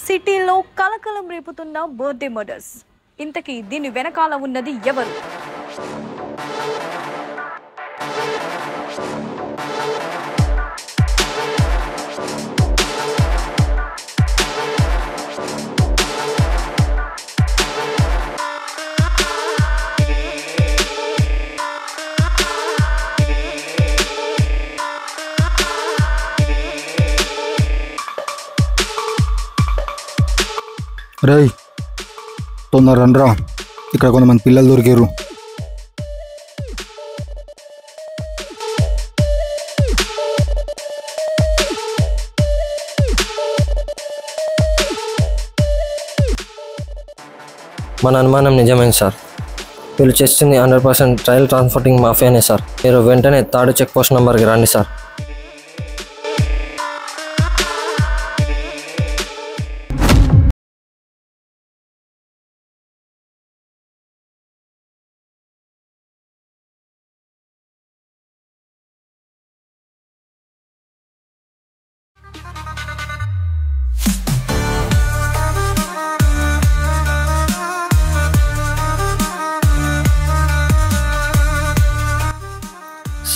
సిటీలో కలకలం రేపుతున్న birthday murders. ఇంతకీ దీని వెనకాల ఉన్నది ఎవరు? రేయ్ తొందర రండ్రా, ఇక్కడ కొంతమంది పిల్లలు దొరికారు. మన అనుమానం నిజమైంది సార్. వీళ్ళు చేస్తుంది 100% ట్రయల్ ట్రాన్స్పోర్టింగ్ మాఫియానే సార్. మీరు వెంటనే థర్డ్ చెక్ పోస్ట్ నెంబర్కి రండి సార్.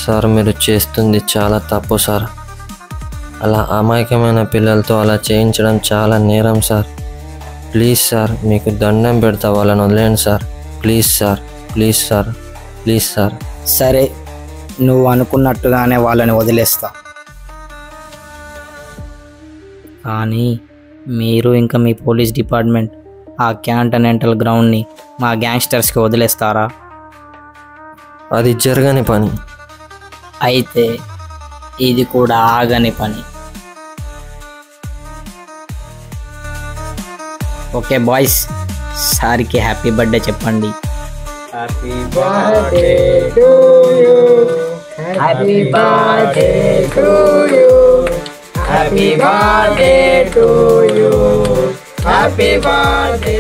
సార్ మీరు చేస్తుంది చాలా తప్పు సార్. అలా అమాయకమైన పిల్లలతో అలా చేయించడం చాలా నేరం సార్. ప్లీజ్ సార్, మీకు దండం పెడతా, వాళ్ళని వదిలేయండి sir. Please sir, please sir, please sir. సరే, నువ్వు అనుకున్నట్టుగానే వాళ్ళని వదిలేస్తా. కానీ మీరు ఇంకా మీ పోలీస్ డిపార్ట్మెంట్ ఆ క్యాంటనెంటల్ గ్రౌండ్ని మా గ్యాంగ్స్టర్స్కి వదిలేస్తారా? అది జరగని పని. అయితే ఇది కూడా ఆగని పని. ఓకే బాయ్స్, సార్కి హ్యాపీ బర్త్డే చెప్పండి. Happy birthday to you, happy birthday to you, happy birthday to you, happy birthday.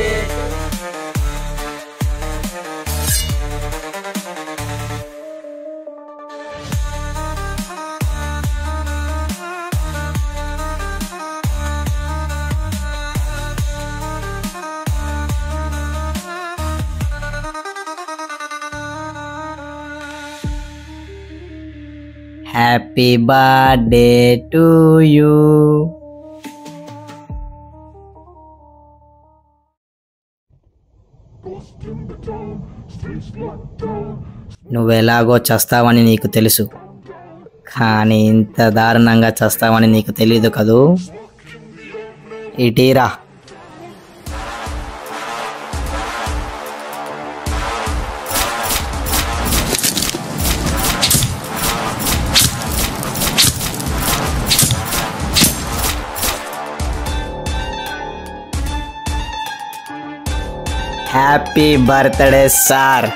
Happy birthday to you. నువ్వెలాగో చస్తావని నీకు తెలుసు, కానీ ఇంత దారుణంగా చస్తావని నీకు తెలీదు కదూ. ఇటీరా. Happy birthday sir.